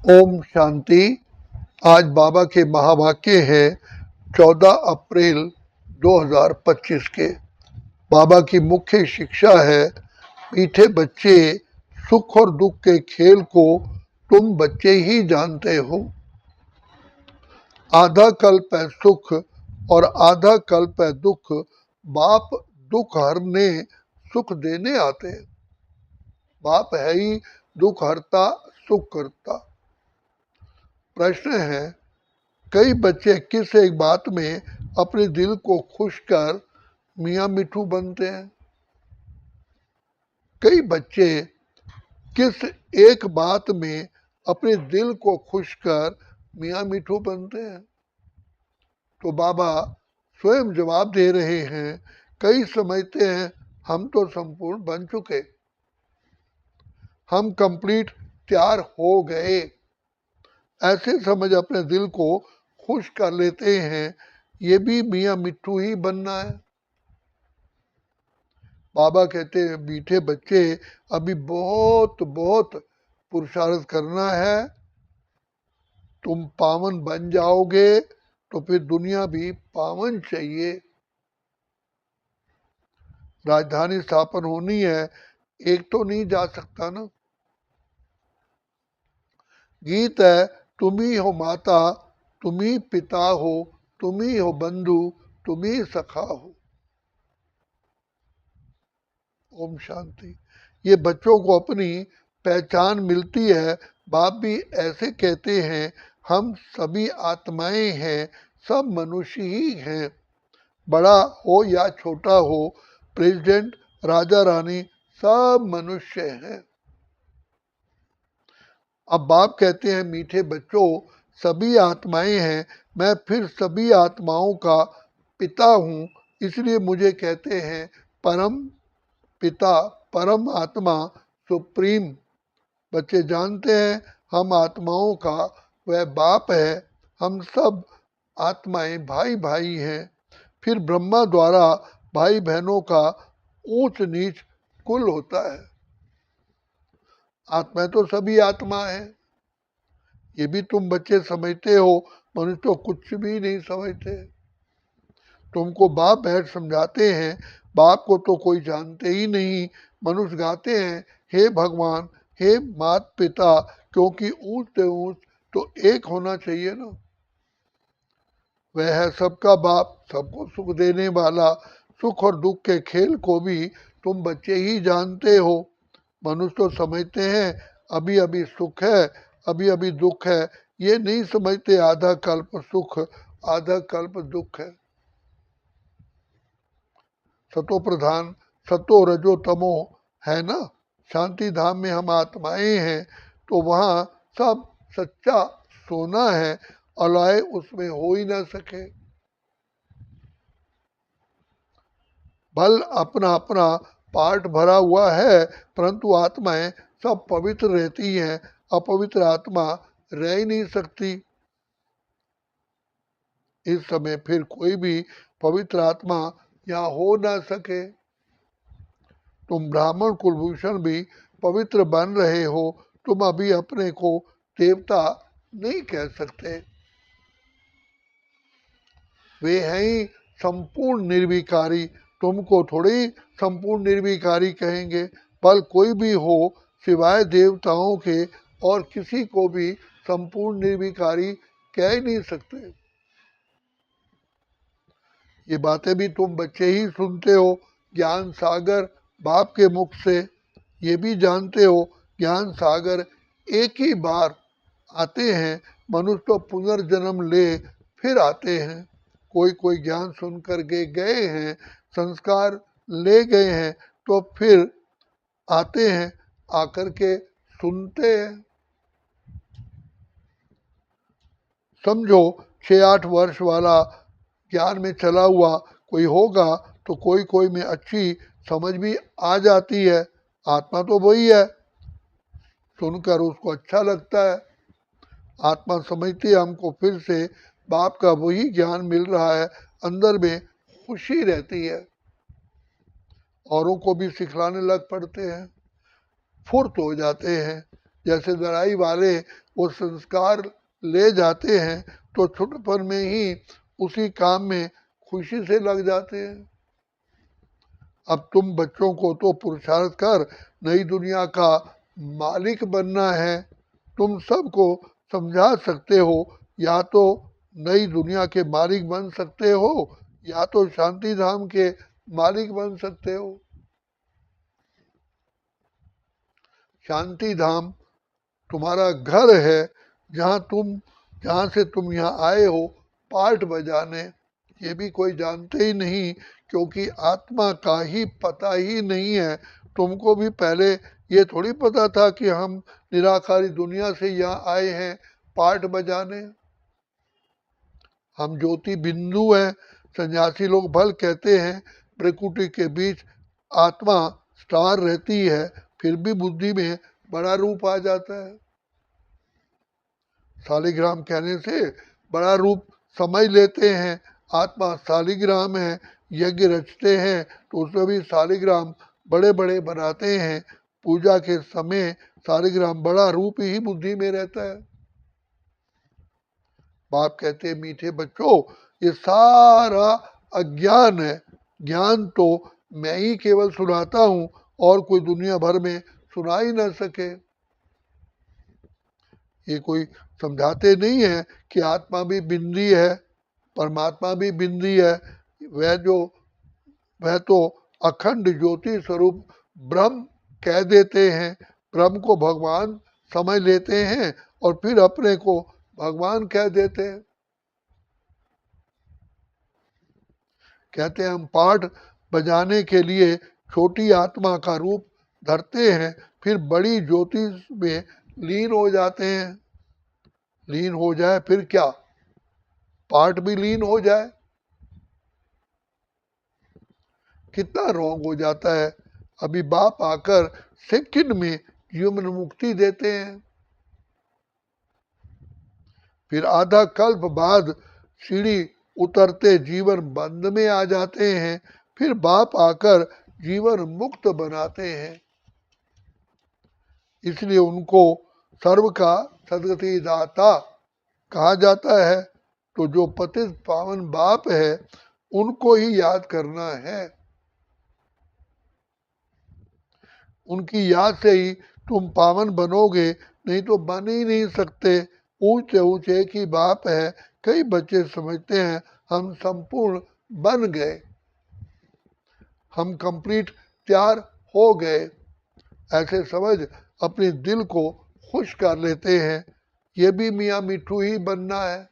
ओम शांति। आज बाबा के महावाक्य हैं 14 अप्रैल 2025 के। बाबा की मुख्य शिक्षा है, मीठे बच्चे, सुख और दुख के खेल को तुम बच्चे ही जानते हो। आधा कल्प है सुख और आधा कल्प है दुख। बाप दुख हरने सुख देने आते हैं। बाप है ही दुख हरता सुख करता। प्रश्न है, कई बच्चे किस एक बात में अपने दिल को खुश कर मियाँ मिठू बनते हैं? कई बच्चे किस एक बात में अपने दिल को खुश कर मियाँ मिठू बनते हैं? तो बाबा स्वयं जवाब दे रहे हैं, कई समझते हैं हम तो संपूर्ण बन चुके, हम कंप्लीट तैयार हो गए। ऐसे समझ अपने दिल को खुश कर लेते हैं, ये भी मियाँ मिट्ठू ही बनना है। बाबा कहते हैं, मीठे बच्चे, अभी बहुत बहुत पुरुषार्थ करना है, तुम पावन बन जाओगे तो फिर दुनिया भी पावन चाहिए। राजधानी स्थापन होनी है, एक तो नहीं जा सकता ना। गीत है, तुम ही हो माता, तुम ही पिता हो, तुम ही हो बंधु, तुम ही सखा हो। ओम शांति। ये बच्चों को अपनी पहचान मिलती है। बाप भी ऐसे कहते हैं, हम सभी आत्माएं हैं, सब मनुष्य ही हैं। बड़ा हो या छोटा हो, प्रेसिडेंट, राजा रानी, सब मनुष्य हैं। अब बाप कहते हैं, मीठे बच्चों, सभी आत्माएं हैं, मैं फिर सभी आत्माओं का पिता हूँ, इसलिए मुझे कहते हैं परम पिता, परम आत्मा, सुप्रीम। बच्चे जानते हैं हम आत्माओं का वह बाप है, हम सब आत्माएं भाई भाई हैं। फिर ब्रह्मा द्वारा भाई बहनों का ऊंच नीच कुल होता है। आत्माएं तो सभी आत्मा है, ये भी तुम बच्चे समझते हो, मनुष्य तो कुछ भी नहीं समझते। तुमको बाप बैठ समझाते हैं, बाप को तो कोई जानते ही नहीं। मनुष्य गाते हैं, हे भगवान, हे मात पिता, क्योंकि ऊंच से ऊंच तो एक होना चाहिए ना। वह है सबका बाप, सबको सुख देने वाला। सुख और दुख के खेल को भी तुम बच्चे ही जानते हो। मनुष्य तो समझते हैं अभी अभी सुख है, अभी अभी दुख है। ये नहीं समझते आधा कल्प सुख, आधा कल्प दुख है। सतो प्रधान, सतो रजो तमो है ना। शांति धाम में हम आत्माएं हैं, तो वहाँ सब सच्चा सोना है, अलाय उसमें हो ही ना सके। बल अपना अपना पार्ट भरा हुआ है, परंतु आत्माएं सब पवित्र रहती हैं। अपवित्र आत्मा रह ही नहीं सकती। इस समय फिर कोई भी पवित्र आत्मा यहाँ हो ना सके। तुम ब्राह्मण कुलभूषण भी पवित्र बन रहे हो, तुम अभी अपने को देवता नहीं कह सकते। वे हैं ही संपूर्ण निर्विकारी, तुमको थोड़ी संपूर्ण निर्विकारी कहेंगे। बल कोई भी हो सिवाय देवताओं के और किसी को भी संपूर्ण निर्विकारी कह ही नहीं सकते। ये बातें भी तुम बच्चे ही सुनते हो, ज्ञान सागर बाप के मुख से। ये भी जानते हो ज्ञान सागर एक ही बार आते हैं, मनुष्य तो पुनर्जन्म ले फिर आते हैं। कोई कोई ज्ञान सुन कर के गए हैं, संस्कार ले गए हैं, तो फिर आते हैं, आकर के सुनते हैं। समझो 6-8 वर्ष वाला ज्ञान में चला हुआ कोई होगा, तो कोई कोई में अच्छी समझ भी आ जाती है। आत्मा तो वही है, सुनकर उसको अच्छा लगता है। आत्मा समझती है हमको फिर से बाप का वही ज्ञान मिल रहा है, अंदर में खुशी रहती है। औरों को भी सिखलाने लग पड़ते हैं, फुर्त हो जाते हैं। जैसे लड़ाई वाले वो संस्कार ले जाते हैं तो छोटपन में ही उसी काम में खुशी से लग जाते हैं। अब तुम बच्चों को तो पुरुषार्थ कर नई दुनिया का मालिक बनना है। तुम सबको समझा सकते हो, या तो नई दुनिया के मालिक बन सकते हो या तो शांति धाम के मालिक बन सकते हो। शांति धाम तुम्हारा घर है, जहाँ से तुम यहाँ आए हो पाठ बजाने। ये भी कोई जानते ही नहीं, क्योंकि आत्मा का ही पता ही नहीं है। तुमको भी पहले ये थोड़ी पता था कि हम निराकारी दुनिया से यहाँ आए हैं पाठ बजाने। हम ज्योति बिंदु हैं। सन्यासी लोग भल कहते हैं प्रकृति के बीच आत्मा स्टार रहती है, फिर भी बुद्धि में बड़ा रूप आ जाता है। शालिग्राम कहने से बड़ा रूप समझ लेते हैं। आत्मा शालिग्राम है। यज्ञ रचते हैं तो उसमें भी शालिग्राम बड़े बड़े बनाते हैं। पूजा के समय शालिग्राम बड़ा रूप ही बुद्धि में रहता है। बाप कहते हैं मीठे बच्चों, ये सारा अज्ञान है। ज्ञान तो मैं ही केवल सुनाता हूँ और कोई दुनिया भर में सुना ही ना सके। ये कोई समझाते नहीं है कि आत्मा भी बिंदी है, परमात्मा भी बिंदी है। वह तो अखंड ज्योति स्वरूप ब्रह्म कह देते हैं। ब्रह्म को भगवान समझ लेते हैं और फिर अपने को भगवान कह देते हैं। कहते हैं हम पाठ बजाने के लिए छोटी आत्मा का रूप धरते हैं, फिर बड़ी ज्योति में लीन हो जाते हैं। लीन हो जाए फिर क्या, पाठ भी लीन हो जाए, कितना रॉन्ग हो जाता है। अभी बाप आकर सेकंड में जीवन मुक्ति देते हैं, फिर आधा कल्प बाद सीढ़ी उतरते जीवन बंद में आ जाते हैं, फिर बाप आकर जीवन मुक्त बनाते हैं। इसलिए उनको सर्व का सदगति दाता कहा जाता है। तो जो पतित पावन बाप है उनको ही याद करना है। उनकी याद से ही तुम पावन बनोगे, नहीं तो बन ही नहीं सकते। ऊंचे ऊंचे की बाप है। कई बच्चे समझते हैं हम संपूर्ण बन गए, हम कंप्लीट तैयार हो गए, ऐसे समझ अपने दिल को खुश कर लेते हैं। ये भी मियाँ मिठू ही बनना है।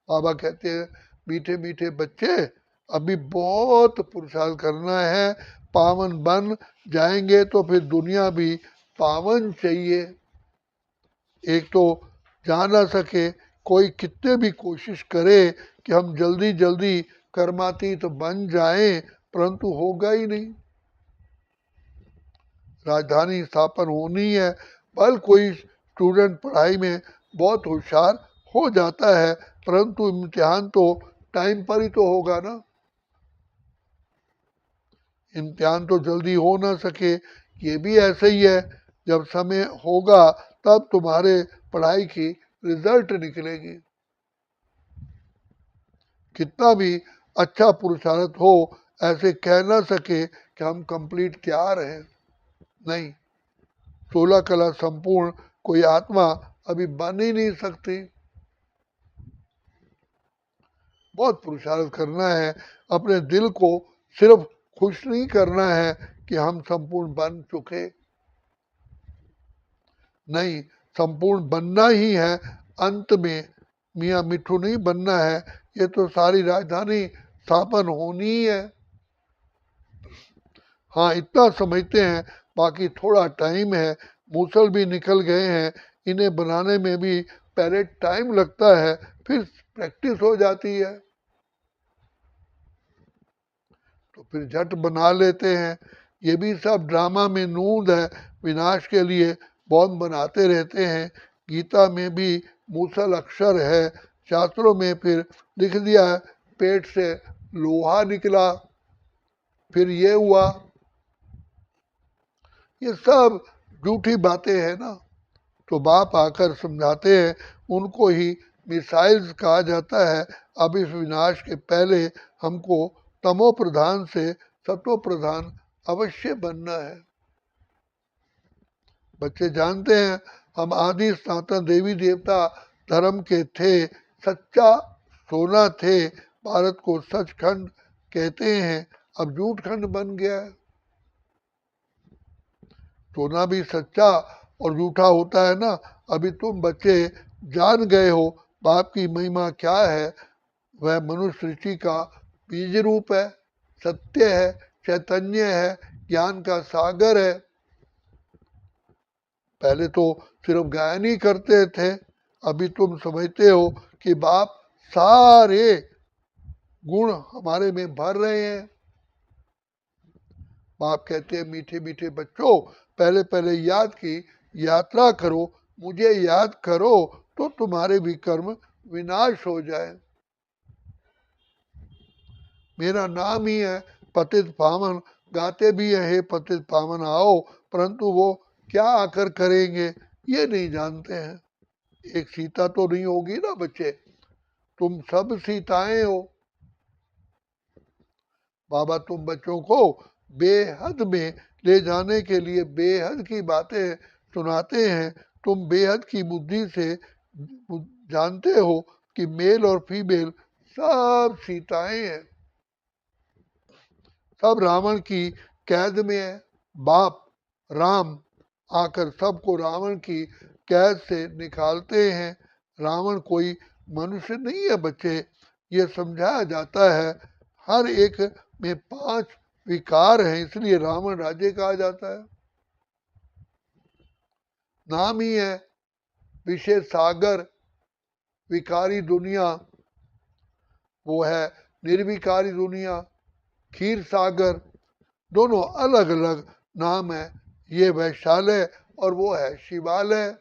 बाबा कहते हैं मीठे मीठे बच्चे, अभी बहुत पुरुषार्थ करना है। पावन बन जाएंगे तो फिर दुनिया भी पावन चाहिए। एक तो जा ना सके, कोई कितने भी कोशिश करे कि हम जल्दी जल्दी कर्मातीत तो बन जाएं, परंतु होगा ही नहीं। राजधानी स्थापन होनी है। बल कोई स्टूडेंट पढ़ाई में बहुत होशियार हो जाता है, परंतु इम्तिहान तो टाइम पर ही तो होगा ना। इम्तिहान तो जल्दी हो ना सके। ये भी ऐसे ही है, जब समय होगा तब तुम्हारे पढ़ाई की रिजल्ट निकलेगी। कितना भी अच्छा पुरुषार्थ हो, ऐसे कह ना सके कि हम कंप्लीट तैयार हैं। नहीं, 16 कला संपूर्ण कोई आत्मा अभी बन ही नहीं सकती। बहुत पुरुषार्थ करना है। अपने दिल को सिर्फ खुश नहीं करना है कि हम संपूर्ण बन चुके, नहीं, संपूर्ण बनना ही है। अंत में मियाँ मिठू नहीं बनना है। ये तो सारी राजधानी स्थापन होनी ही है। हाँ, इतना समझते हैं, बाकी थोड़ा टाइम है। मूसल भी निकल गए हैं, इन्हें बनाने में भी पहले टाइम लगता है, फिर प्रैक्टिस हो जाती है तो फिर झट बना लेते हैं। ये भी सब ड्रामा में नूंद है। विनाश के लिए बॉम्ब बनाते रहते हैं। गीता में भी मूसल अक्षर है। शास्त्रों में फिर लिख दिया है पेट से लोहा निकला, फिर ये हुआ। ये सब झूठी बातें हैं ना। तो बाप आकर समझाते हैं, उनको ही मिसाइल्स कहा जाता है। अब इस विनाश के पहले हमको तमो प्रधान से सतो प्रधान अवश्य बनना है। बच्चे जानते हैं हम आदि सनातन देवी देवता धर्म के थे, सच्चा सोना थे, भारत को सचखंड कहते हैं, अब झूठ खंड बन गया है। सोना भी सच्चा और झूठा होता है ना। अभी तुम बच्चे जान गए हो बाप की महिमा क्या है। वह मनुष्य ऋषि का बीज रूप है, सत्य है, चैतन्य है, ज्ञान का सागर है। पहले तो सिर्फ गायन ही करते थे, अभी तुम समझते हो कि बाप सारे गुण हमारे में भर रहे हैं। बाप कहते हैं मीठे मीठे बच्चों, पहले पहले याद की यात्रा करो, मुझे याद करो तो तुम्हारे विकर्म विनाश हो जाए। मेरा नाम ही है पतित पावन, गाते भी है हे पतित पावन आओ, परंतु वो क्या आकर करेंगे ये नहीं जानते हैं। एक सीता तो नहीं होगी ना बच्चे, तुम सब सीताएं हो। बाबा तुम बच्चों को बेहद में ले जाने के लिए बेहद की बातें सुनाते हैं। तुम बेहद की बुद्धि से जानते हो कि मेल और फीमेल सब सीताएं हैं, सब रावण की कैद में है। बाप राम आकर सबको रावण की कैद से निकालते हैं। रावण कोई मनुष्य नहीं है बच्चे, ये समझाया जाता है। हर एक में 5 विकार हैं, इसलिए रावण राज्य कहा जाता है। नाम ही है विषय सागर, विकारी दुनिया वो है निर्विकारी दुनिया, क्षीर सागर, दोनों अलग अलग नाम है। ये वैशालय और वो है शिवालय।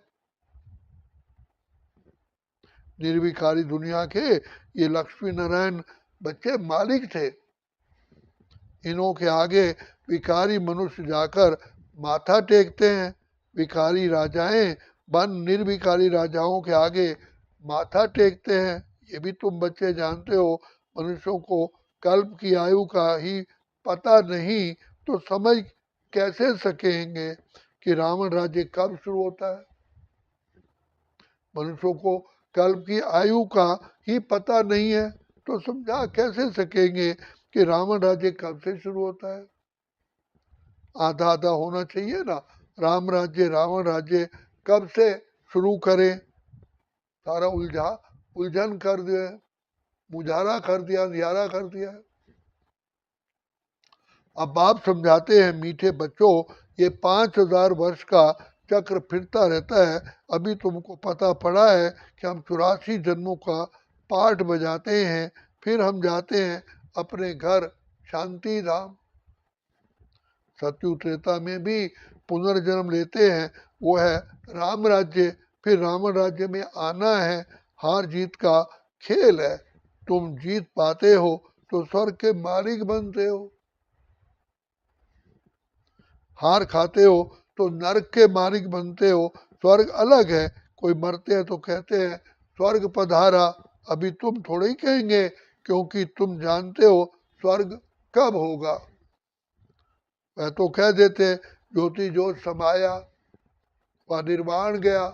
निर्विकारी दुनिया के ये लक्ष्मी नारायण बच्चे मालिक थे। इन्हों के आगे विकारी मनुष्य जाकर माथा टेकते हैं। विकारी राजाएं बन निर्विकारी राजाओं के आगे माथा टेकते हैं। ये भी तुम बच्चे जानते हो। मनुष्यों को कल्प की आयु का ही पता नहीं तो समझ कैसे सकेंगे कि रावण राज्य कब शुरू होता है। मनुष्यों को कल्प की आयु का ही पता नहीं है तो समझा कैसे सकेंगे कि रावण राज्य कब से शुरू होता है। आधा आधा होना चाहिए ना, राम राज्य रावण राज्य कब से शुरू करें। सारा उलझन कर दिया, मुझारा कर दिया, अंधियारा कर दिया। अब बाप समझाते हैं मीठे बच्चों, ये 5000 वर्ष का चक्र फिरता रहता है। अभी तुमको पता पड़ा है कि हम 84 जन्मों का पाठ बजाते हैं, फिर हम जाते हैं अपने घर शांति धाम। सत्यु त्रेता में भी पुनर्जन्म लेते हैं, वो है राम राज्य। फिर रावण राज्य में आना है, हार जीत का खेल है। तुम जीत पाते हो तो स्वर्ग के मालिक बनते हो, हार खाते हो तो नरक के मालिक बनते हो। स्वर्ग अलग है। कोई मरते हैं तो कहते हैं स्वर्ग पधारा, अभी तुम थोड़े ही कहेंगे, क्योंकि तुम जानते हो स्वर्ग कब होगा। वह तो कह देते ज्योति ज्योत समाया व निर्वाण गया।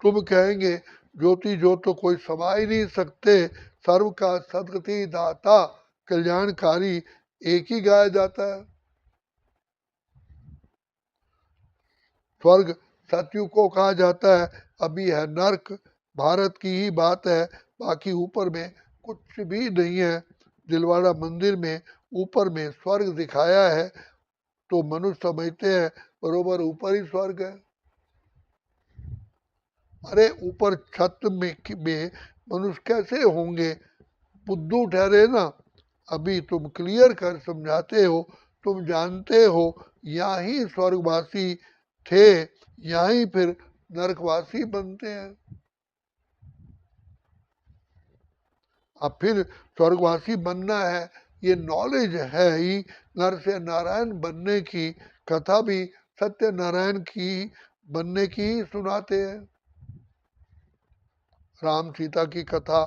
तुम कहेंगे ज्योति ज्योत तो कोई समा ही नहीं सकते, सर्व का सदगति दाता कल्याणकारी एक ही गाया जाता है। स्वर्ग सतयुग को कहा जाता है, अभी है नरक, भारत की ही बात है, बाकी ऊपर में कुछ भी नहीं है। दिलवाड़ा मंदिर में ऊपर में स्वर्ग दिखाया है तो मनुष्य समझते हैं बरोबर ऊपर ही स्वर्ग है। अरे ऊपर छत में मनुष्य कैसे होंगे, बुद्धू ठहरे ना। अभी तुम क्लियर कर समझाते हो, तुम जानते हो यहाँ ही स्वर्गवासी थे, यहाँ ही फिर नरकवासी बनते हैं। अब फिर स्वर्गवासी बनना है, ये नॉलेज है ही। नर से नारायण बनने की कथा भी सत्यनारायण की बनने की सुनाते हैं। राम सीता की कथा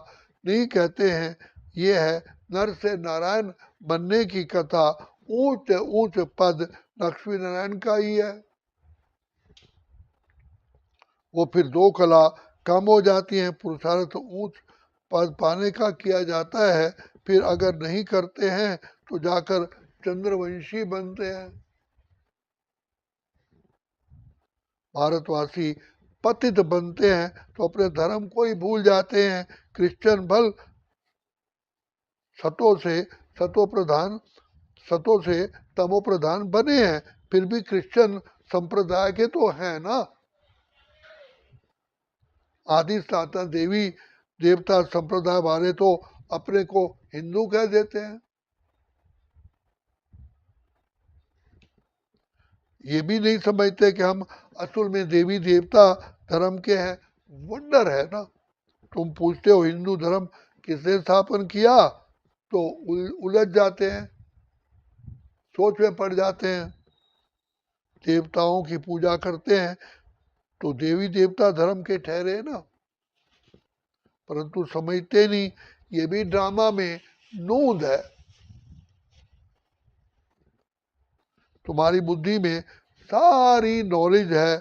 नहीं कहते हैं, ये है नर से नारायण बनने की कथा। ऊंच ऊंच पद लक्ष्मी नारायण का ही है। वो फिर दो कला कम हो जाती हैं, पुरुषार्थ ऊंच पद पाने का किया जाता है, फिर अगर नहीं करते हैं तो जाकर चंद्रवंशी बनते हैं। भारतवासी पतित बनते हैं तो अपने धर्म को ही भूल जाते हैं। क्रिश्चियन भल सतों से सतो प्रधान सतों से तमो प्रधान बने हैं, फिर भी क्रिश्चियन संप्रदाय के तो हैं ना। आदि सनातन देवी देवता संप्रदाय वाले तो अपने को हिंदू कह देते हैं। ये भी नहीं समझते कि हम असल में देवी देवता धर्म के हैं। वंडर है ना। तुम पूछते हो हिंदू धर्म किसने स्थापन किया, तो उलझ जाते हैं, सोच में पड़ जाते हैं। देवताओं की पूजा करते हैं तो देवी देवता धर्म के ठहरे ना, परंतु समझते नहीं ये भी ड्रामा में नूंद है। तुम्हारी बुद्धि में सारी नॉलेज है।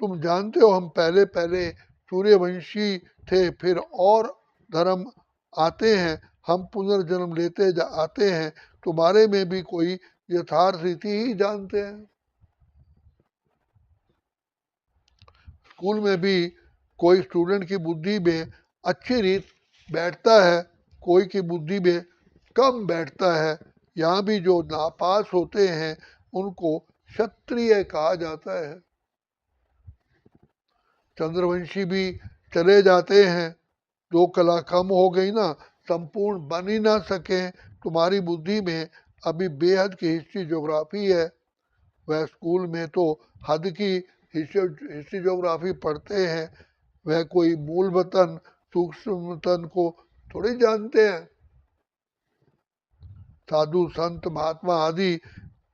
तुम जानते हो हम पहले पहले सूर्यवंशी थे, फिर और धर्म आते हैं, हम पुनर्जन्म लेते आते हैं। तुम्हारे में भी कोई यथार्थ रीति ही जानते हैं। स्कूल में भी कोई स्टूडेंट की बुद्धि में अच्छी रीत बैठता है, कोई की बुद्धि में कम बैठता है। यहाँ भी जो नापास होते हैं उनको क्षत्रिय कहा जाता है। चंद्रवंशी भी चले जाते हैं, दो कला कम हो गई ना, संपूर्ण बन ही ना सके। तुम्हारी बुद्धि में अभी बेहद की हिस्ट्री ज्योग्राफी है। वह स्कूल में तो हद की हिस्ट्री ज्योग्राफी पढ़ते हैं, वह कोई मूल वतन सूक्ष्म वतन को थोड़ी जानते हैं। साधु संत महात्मा आदि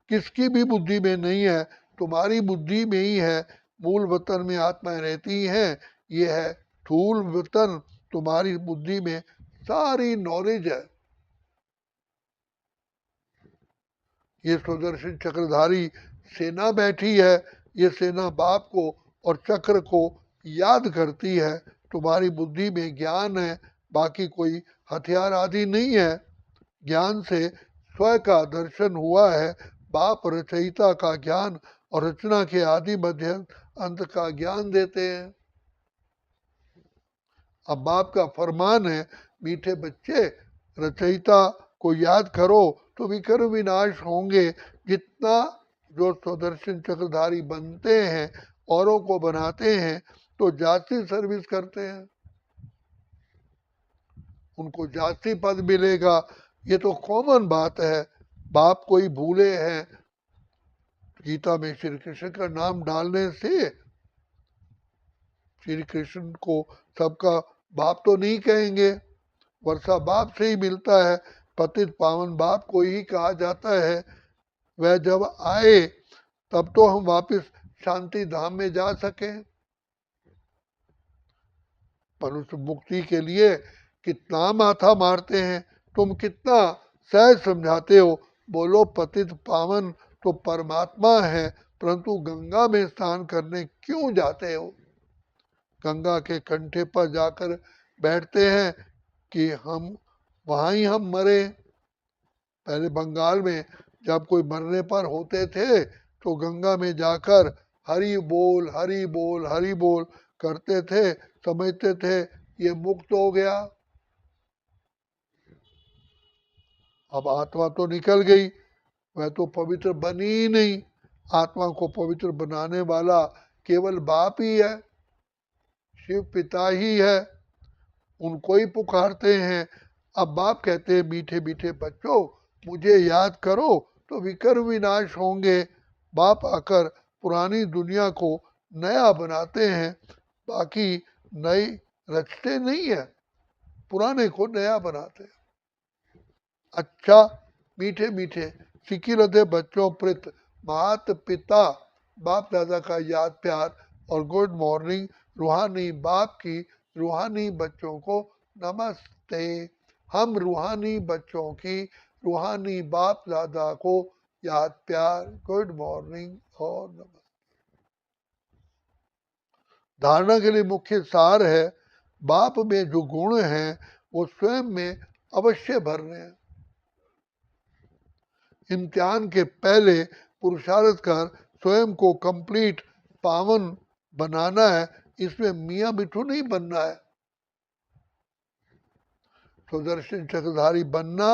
किसकी भी बुद्धि में नहीं है, तुम्हारी बुद्धि में ही है। मूल वतन में आत्माएं रहती हैं, ये है स्थूल वतन। तुम्हारी बुद्धि में सारी नॉलेज है। ये सुदर्शन चक्रधारी सेना बैठी है, ये सेना बाप को और चक्र को याद करती है। तुम्हारी बुद्धि में ज्ञान है, बाकी कोई हथियार आदि नहीं है। ज्ञान से स्वयं का दर्शन हुआ है। बाप रचयिता का ज्ञान और रचना के आदि मध्य अंत का ज्ञान देते हैं। अब बाप का फरमान है, मीठे बच्चे रचयिता को याद करो तो विकर्म विनाश होंगे। जितना जो सुदर्शन चक्रधारी बनते हैं, औरों को बनाते हैं तो जाति सर्विस करते हैं, उनको जाति पद मिलेगा। ये तो कॉमन बात है। बाप कोई भूले हैं, गीता में श्री कृष्ण का नाम डालने से श्री कृष्ण को सबका बाप तो नहीं कहेंगे, वर्षा बाप से ही मिलता है। पतित पावन बाप को ही कहा जाता है। वह जब आए तब तो हम वापस शांति धाम में जा सके। मनुष्य मुक्ति के लिए कितना माथा मारते हैं, तुम कितना सहज समझाते हो। बोलो पतित पावन तो परमात्मा है, परंतु गंगा में स्नान करने क्यों जाते हो। गंगा के कंठे पर जाकर बैठते हैं कि हम वहां ही हम मरे। पहले बंगाल में जब कोई मरने पर होते थे तो गंगा में जाकर हरि बोल हरि बोल हरि बोल करते थे, समझते थे ये मुक्त हो गया। अब आत्मा तो निकल गई, वह तो पवित्र बनी ही नहीं। आत्मा को पवित्र बनाने वाला केवल बाप ही है, शिव पिता ही है, उनको ही पुकारते हैं। अब बाप कहते हैं मीठे मीठे बच्चों मुझे याद करो तो विकर विनाश होंगे। बाप आकर पुरानी दुनिया को नया बनाते हैं, बाकी नई रचते नहीं है, पुराने को नया बनाते हैं। अच्छा मीठे मीठे सिकिलते बच्चों प्रत मात पिता बाप दादा का याद प्यार और गुड मॉर्निंग। रूहानी बाप की रूहानी बच्चों को नमस्ते। हम रूहानी बच्चों की रूहानी बाप दादा को याद प्यार, गुड मॉर्निंग और नमस्ते। धारणा के लिए मुख्य सार है, बाप में जो गुण हैं वो स्वयं में अवश्य भरने हैं। इम्तिहान के पहले पुरुषार्थ कर स्वयं को कंप्लीट पावन बनाना है। इसमें मियाँ मिठू नहीं बनना है। सुदर्शन चक्रधारी बनना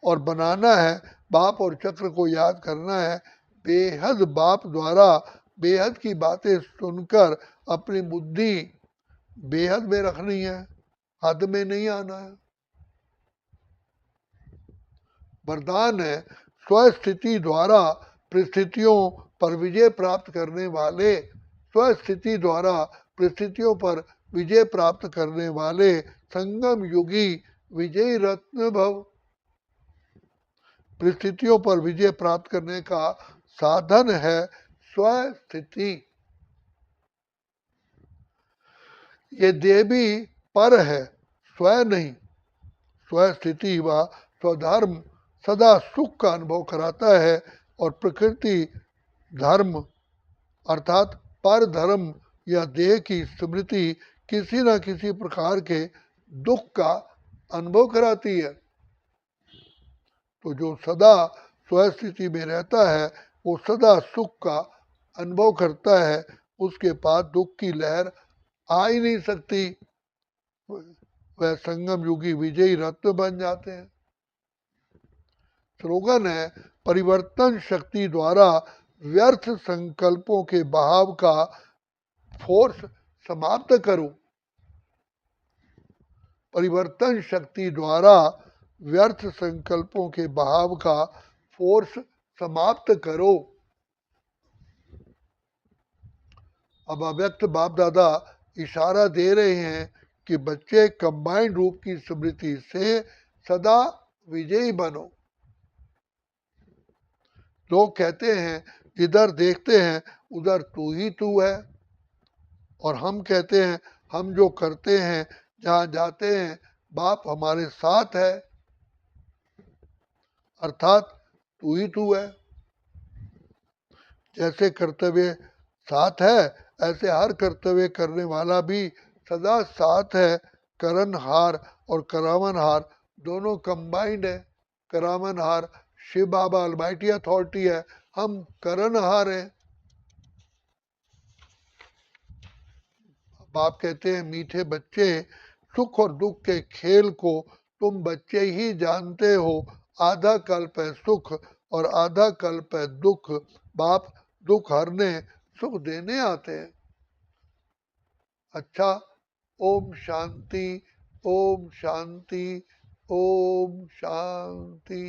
और बनाना है, बाप और चक्र को याद करना है। बेहद बाप द्वारा बेहद की बातें सुनकर अपनी बुद्धि बेहद में रखनी है, हद में नहीं आना है। वरदान है, स्वस्थिति द्वारा परिस्थितियों पर विजय प्राप्त करने वाले, स्वस्थिति द्वारा परिस्थितियों पर विजय प्राप्त करने वाले संगम युगी विजयी रत्न भव। परिस्थितियों पर विजय प्राप्त करने का साधन है स्वस्थिति। ये देह भी पर है, स्व नहीं। स्वस्थिति व स्वधर्म सदा सुख का अनुभव कराता है और प्रकृति धर्म अर्थात पर धर्म या देह की स्मृति किसी न किसी प्रकार के दुख का अनुभव कराती है। तो जो सदा स्वस्थिति में रहता है वो सदा सुख का अनुभव करता है, उसके पास दुख की लहर आ ही नहीं सकती। वह संगम युगी विजयी रत्न बन जाते हैं। स्लोगन है, परिवर्तन शक्ति द्वारा व्यर्थ संकल्पों के बहाव का फोर्स समाप्त करो। परिवर्तन शक्ति द्वारा व्यर्थ संकल्पों के बहाव का फोर्स समाप्त करो। अब अव्यक्त बाप दादा इशारा दे रहे हैं कि बच्चे कंबाइंड रूप की स्मृति से सदा विजयी बनो। लोग कहते हैं जिधर देखते हैं उधर तू ही तू है, और हम कहते हैं हम जो करते हैं जहाँ जाते हैं बाप हमारे साथ है, अर्थात तू ही तू है। जैसे कर्तव्य साथ है ऐसे हर कर्तव्य करने वाला भी सदा साथ है। करणहार और करावनहार दोनों कंबाइंड है। करावनहार शिव बाबा अलमाइटी अथॉरिटी है, हम करणहार हैं। बाप कहते हैं मीठे बच्चे, सुख और दुख के खेल को तुम बच्चे ही जानते हो। आधा कल्प है सुख और आधा कल्प है दुख। बाप दुख हरने सुख देने आते हैं। अच्छा, ओम शांति, ओम शांति, ओम शांति।